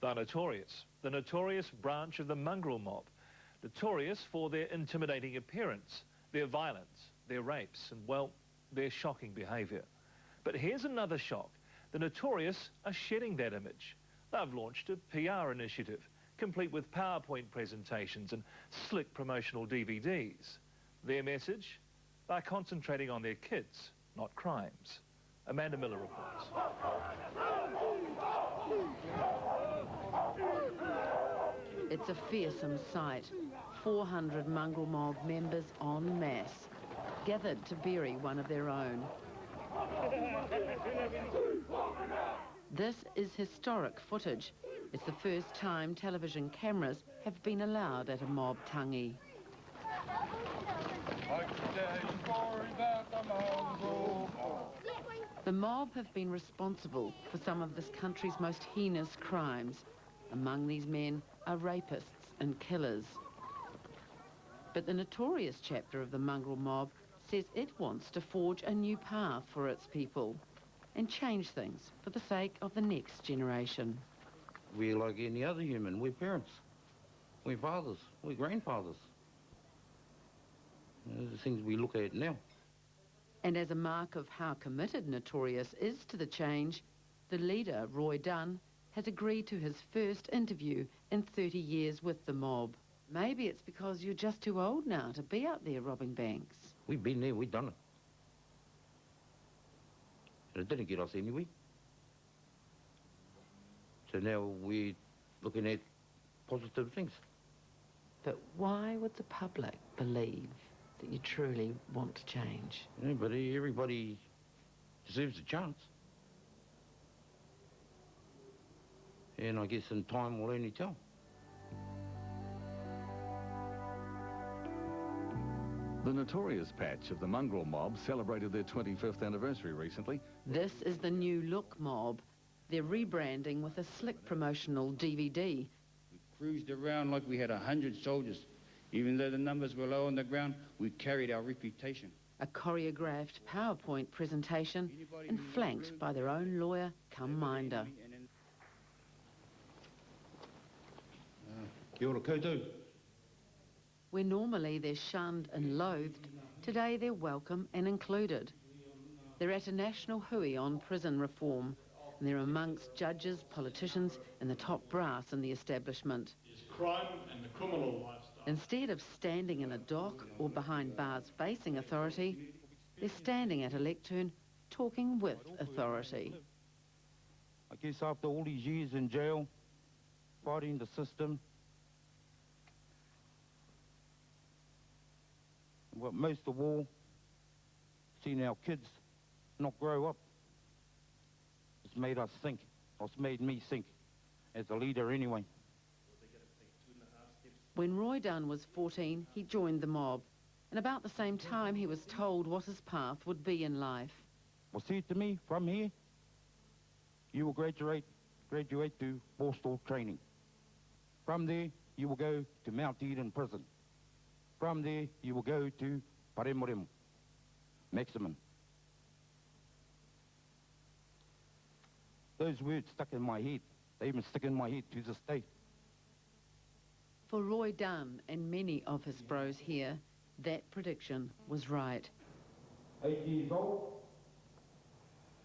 They're notorious, the notorious branch of the Mongrel mob. Notorious for their intimidating appearance, their violence, their rapes, and, well, their shocking behaviour. But here's another shock. The Notorious are shedding that image. They've launched a PR initiative, complete with PowerPoint presentations and slick promotional DVDs. Their message? They're concentrating on their kids, not crimes. Amanda Miller reports. It's a fearsome sight. 400 Mongrel mob members en masse, gathered to bury one of their own. This is historic footage. It's the first time television cameras have been allowed at a mob tangi. The mob have been responsible for some of this country's most heinous crimes. Among these men are rapists and killers. But the Notorious chapter of the Mongrel mob says it wants to forge a new path for its people and change things for the sake of the next generation. We're like any other human. We're parents. We're fathers. We're grandfathers. Those are the things we look at now. And as a mark of how committed Notorious is to the change, the leader, Roy Dunn, has agreed to his first interview in 30 years with the mob. Maybe it's because you're just too old now to be out there robbing banks. We've been there, we've done it. And it didn't get us anywhere. So now we're looking at positive things. But why would the public believe that you truly want to change? Yeah, but everybody deserves a chance. And I guess in time will only tell. The Notorious patch of the Mongrel mob celebrated their 25th anniversary recently. This is the new look mob. They're rebranding with a slick promotional DVD. We cruised around like we had 100 soldiers. Even though the numbers were low on the ground, we carried our reputation. A choreographed PowerPoint presentation and flanked by their own lawyer cum minder. Kia ora koutou. Where normally they're shunned and loathed, today they're welcome and included. They're at a national hui on prison reform, and they're amongst judges, politicians and the top brass in the establishment. Crime and the criminal lifestyle. Instead of standing in a dock or behind bars facing authority, they're standing at a lectern talking with authority. I guess after all these years in jail, fighting the system, what most of all, seeing our kids not grow up, it's made us think, or it's made me think, as a leader anyway. When Roy Dunn was 14, he joined the mob, and about the same time he was told what his path would be in life. Well, said to me, from here, you will graduate to Borstal training. From there, you will go to Mount Eden prison. From there, you will go to Paremoremo, maximum. Those words stuck in my head. They even stick in my head to this day. For Roy Dunn and many of his bros here, that prediction was right. 8 years old,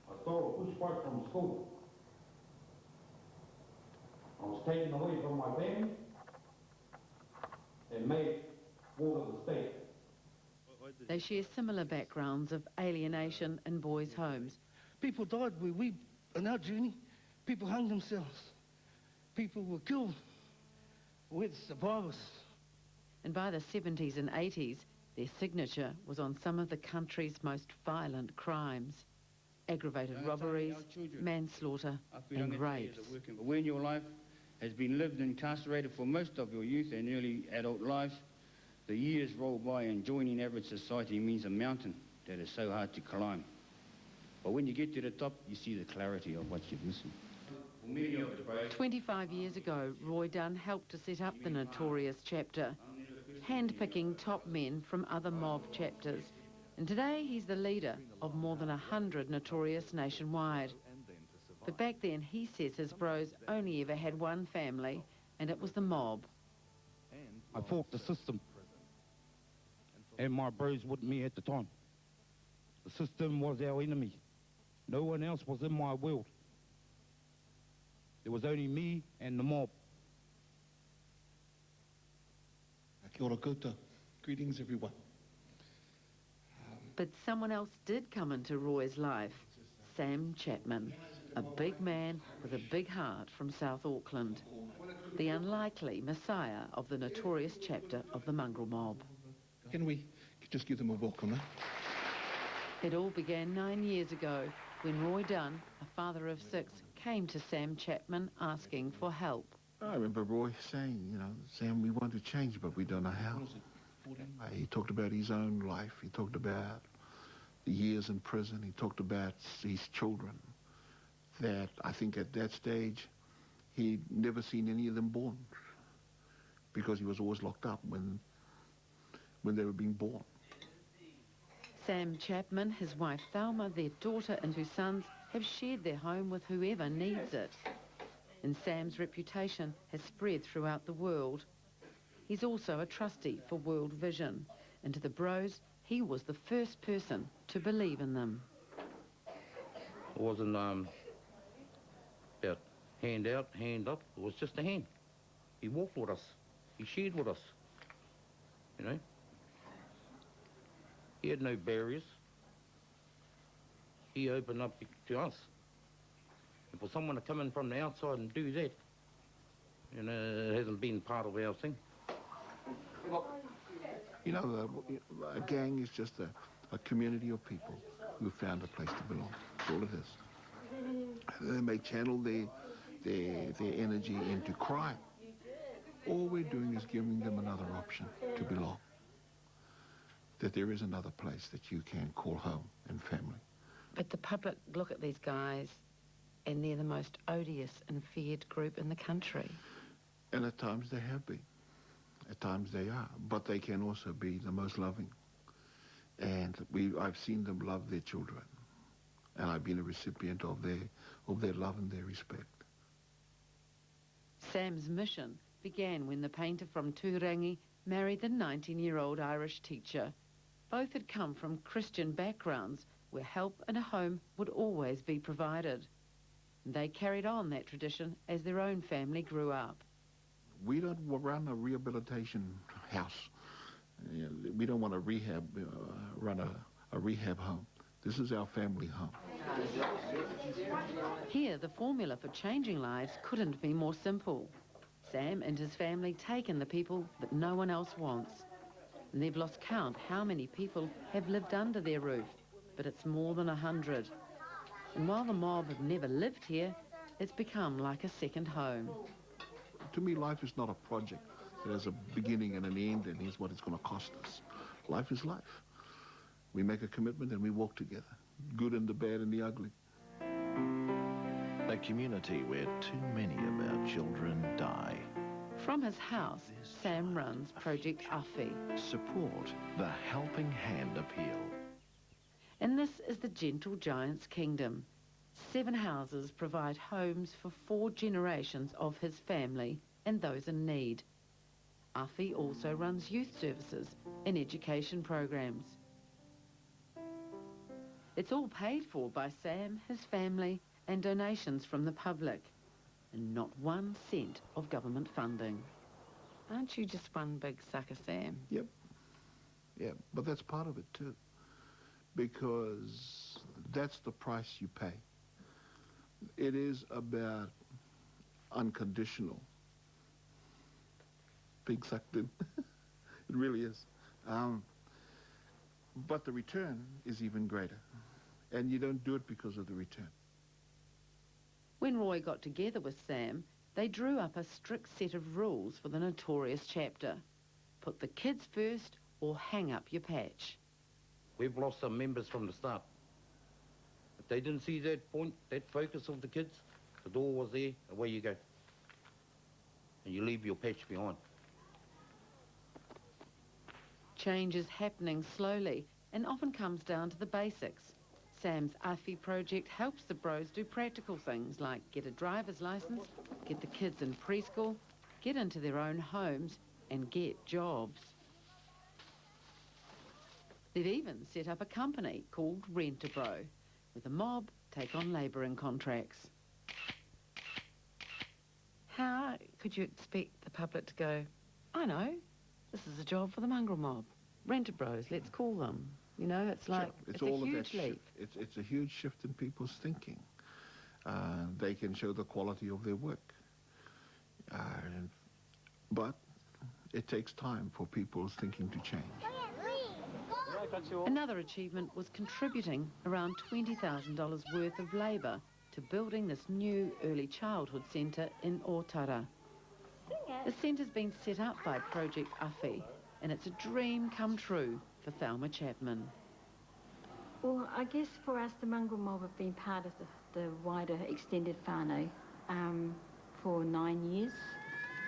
I stole a push bike from school. I was taken away from my family and made ward of the state. They share similar backgrounds of alienation and boys' homes. People died where we, in our journey, people hung themselves. People were killed. We're the survivors. And by the 70s and 80s, their signature was on some of the country's most violent crimes. Aggravated robberies, manslaughter and rapes. But when your life has been lived incarcerated for most of your youth and early adult lives, the years roll by and joining average society means a mountain that is so hard to climb. But when you get to the top, you see the clarity of what you've missing. 25 years ago, Roy Dunn helped to set up the Notorious chapter, handpicking top men from other mob chapters. And today he's the leader of more than 100 Notorious nationwide. But back then, he says his bros only ever had one family, and it was the mob. I fought the system, and my bros with me at the time. The system was our enemy. No one else was in my world. There was only me and the mob. Kia ora koutou. Greetings, everyone. But someone else did come into Roy's life, Sam Chapman, a big man with a big heart from South Auckland, the unlikely messiah of the notorious chapter of the Mongrel mob. Can we just give them a welcome, eh? It all began 9 years ago when Roy Dunn, a father of 6, came to Sam Chapman asking for help. I remember Roy saying, you know, Sam, we want to change, but we don't know how. He talked about his own life. He talked about the years in prison. He talked about his children. That I think at that stage, he'd never seen any of them born because he was always locked up when they were being born. Sam Chapman, his wife Thelma, their daughter and 2 sons have shared their home with whoever needs it. And Sam's reputation has spread throughout the world. He's also a trustee for World Vision, and to the bros, he was the first person to believe in them. It wasn't about hand out, hand up. It was just a hand. He walked with us. He shared with us. You know? He had no barriers. He opened up to us. And for someone to come in from the outside and do that, you know, it hasn't been part of our thing. You know, a gang is just a community of people who found a place to belong. That's all it is. They may channel their energy into crime. All we're doing is giving them another option to belong. That there is another place that you can call home and family. But the public look at these guys and they're the most odious and feared group in the country. And at times they have been. At times they are. But they can also be the most loving. And I've seen them love their children. And I've been a recipient of their love and their respect. Sam's mission began when the painter from Turangi married the 19-year-old Irish teacher. Both had come from Christian backgrounds where help and a home would always be provided. They carried on that tradition as their own family grew up. We don't run a rehabilitation house. We don't want to run a rehab home. This is our family home. Here, the formula for changing lives couldn't be more simple. Sam and his family take in the people that no one else wants. And they've lost count how many people have lived under their roof, but it's more than 100. And while the mob have never lived here, it's become like a second home. To me, life is not a project. There's a beginning and an end, and here's what it's going to cost us. Life is life. We make a commitment and we walk together, good and the bad and the ugly. A community where too many of our children die. From his house, Sam runs Project R.I.P. Support the Helping Hand appeal. And this is the Gentle Giant's kingdom. 7 houses provide homes for 4 generations of his family and those in need. R.I.P. also runs youth services and education programs. It's all paid for by Sam, his family, and donations from the public, and not 1 cent of government funding. Aren't you just one big sucker, Sam? Yep. Yeah, but that's part of it too, because that's the price you pay. It is about unconditional. Pig sucked in. It really is. But the return is even greater. And you don't do it because of the return. When Roy got together with Sam, they drew up a strict set of rules for the Notorious chapter. Put the kids first or hang up your patch. We've lost some members from the start. If they didn't see that point, that focus of the kids, the door was there, away you go. And you leave your patch behind. Change is happening slowly and often comes down to the basics. Sam's R.I.P project helps the bros do practical things like get a driver's licence, get the kids in preschool, get into their own homes and get jobs. They've even set up a company called Rent-A-Bro, where the mob take on labouring contracts. How could you expect the public to go, I know, this is a job for the mongrel mob. Rent-A-Bros, let's call them. You know, it's like, Sure. it's all a of huge that leap. It's a huge shift in people's thinking. They can show the quality of their work. But it takes time for people's thinking to change. Another achievement was contributing around $20,000 worth of labour to building this new early childhood centre in Otara. The centre's been set up by Project R.I.P, and it's a dream come true for Thelma Chapman. Well, I guess for us, the mongrel mob have been part of the wider extended whānau for 9 years.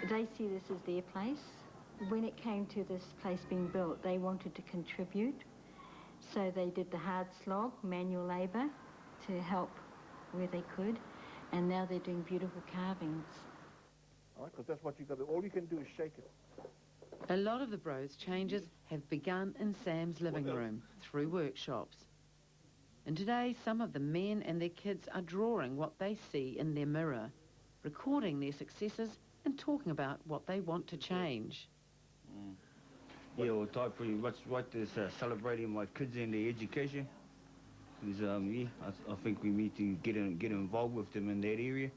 They see this as their place. When it came to this place being built, they wanted to contribute. So they did the hard slog, manual labour, to help where they could. And now they're doing beautiful carvings. All right, because that's what you got to, all you can do is shake it. A lot of the bros' changes have begun in Sam's living room through workshops. And today, some of the men and their kids are drawing what they see in their mirror, recording their successes and talking about what they want to change. Yeah, well, type pretty much what is celebrating my kids and their education. Is yeah, I think we need to get involved with them in that area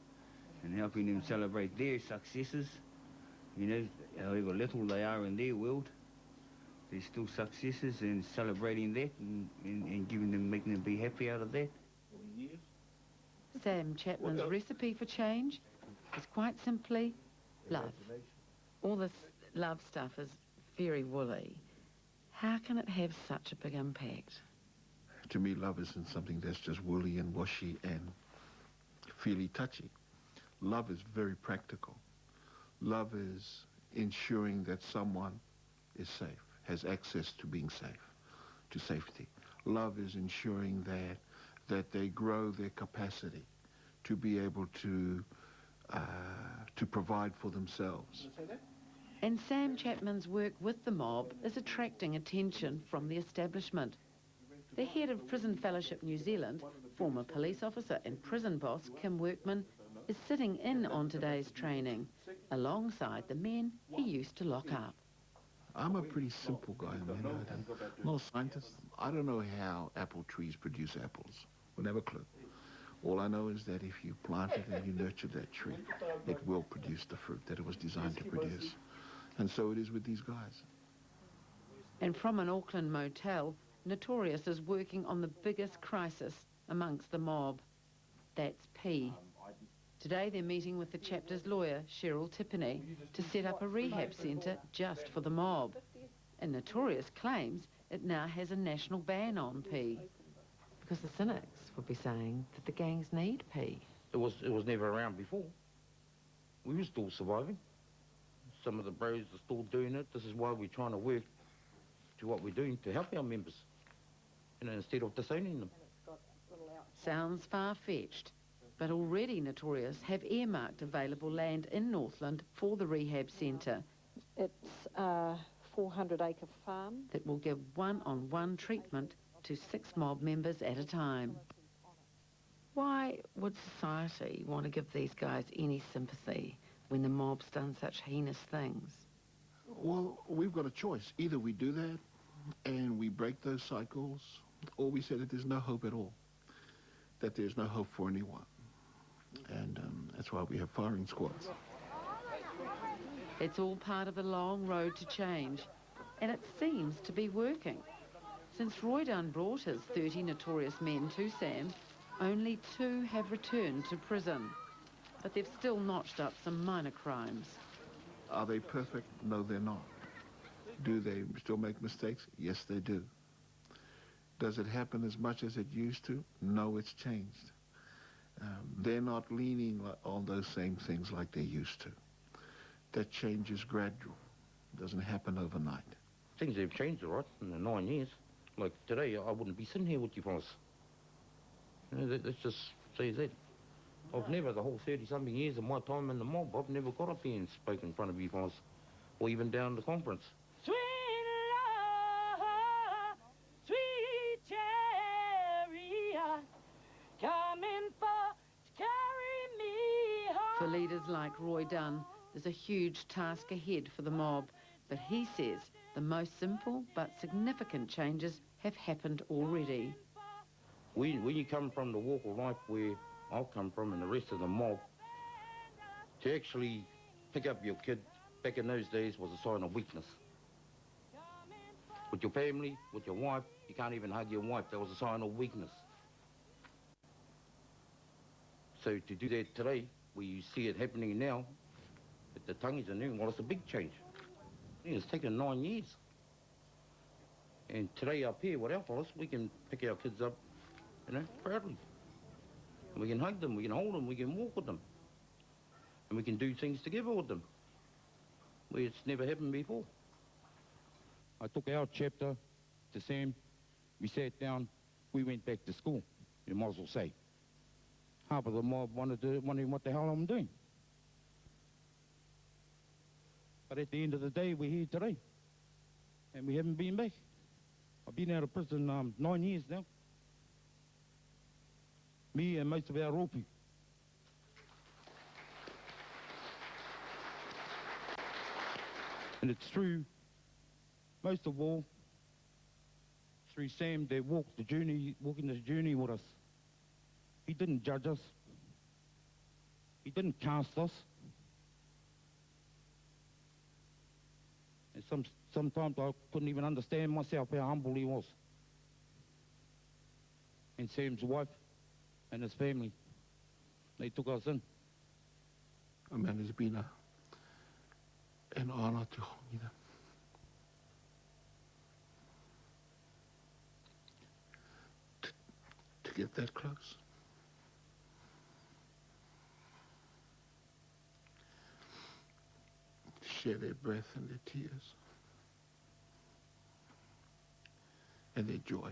and helping them celebrate their successes. You know, however little they are in their world, there's still successes, and celebrating that and giving them, making them be happy out of that. Sam Chapman's recipe for change is quite simply love. All this love stuff is very woolly. How can it have such a big impact? To me, love isn't something that's just woolly and washy and feely-touchy. Love is very practical. Love is ensuring that someone is safe, has access to being safe, to safety. Love is ensuring that they grow their capacity to be able to provide for themselves. And Sam Chapman's work with the mob is attracting attention from the establishment. The head of Prison Fellowship New Zealand, former police officer and prison boss Kim Workman, is sitting in on today's training, alongside the men he used to lock up. I'm a pretty simple guy, man. I'm not a scientist. I don't know how apple trees produce apples. We'll never clue. All I know is that if you plant it and you nurture that tree, it will produce the fruit that it was designed to produce. And so it is with these guys. And from an Auckland motel, Notorious is working on the biggest crisis amongst the mob. That's P. Today they're meeting with the chapter's lawyer, Cheryl Tippany, to set up a rehab centre just for the mob. And Notorious claims it now has a national ban on P. Because the cynics would be saying that the gangs need P. It was never around before. We were still surviving. Some of the bros are still doing it. This is why we're trying to work to what we're doing to help our members, you know, instead of disowning them. Sounds far-fetched, but already Notorious have earmarked available land in Northland for the rehab centre. It's a 400-acre farm that will give one-on-one treatment to 6 mob members at a time. Why would society want to give these guys any sympathy when the mob's done such heinous things? Well, we've got a choice. Either we do that and we break those cycles, or we say that there's no hope at all, that there's no hope for anyone. And that's why we have firing squads. It's all part of the long road to change, and it seems to be working. Since Roy Dunn brought his 30 notorious men to Sam, only 2 have returned to prison. But they've still notched up some minor crimes. Are they perfect? No, they're not. Do they still make mistakes? Yes, they do. Does it happen as much as it used to? No, it's changed. They're not leaning on those same things like they used to. That change is gradual. It doesn't happen overnight. Things have changed, all right, in the 9 years. Like today, I wouldn't be sitting here with you fellas. You know, let's just say that. I've never, the whole 30-something years of my time in the mob, I've never got up here and spoke in front of you guys, or even down the conference. Sweet love, sweet chariot, coming for to carry me home. For leaders like Roy Dunn, there's a huge task ahead for the mob, but he says the most simple but significant changes have happened already. When you come from the walk of life where I've come from and the rest of the mob, to actually pick up your kid back in those days was a sign of weakness. With your family, with your wife, you can't even hug your wife. That was a sign of weakness. So to do that today, where you see it happening now, with the tangies and everything, well, it's a big change. It's taken 9 years. And today up here with our fellas, we can pick our kids up, you know, proudly. And we can hug them, we can hold them, we can walk with them. And we can do things together with them, where it's never happened before. I took our chapter to Sam, we sat down, we went back to school, you might as well say. Half of the mob wondering what the hell I'm doing. But at the end of the day, we're here today, and we haven't been back. I've been out of prison 9 years now. Me and most of our R.I.P. And it's true, most of all, through Sam, they walking this journey with us. He didn't judge us. He didn't cast us. And sometimes I couldn't even understand myself how humble he was. And Sam's wife and his family, they took us in. I mean, it's been an honor to, you know, to get that close. To share their breath and their tears and their joy.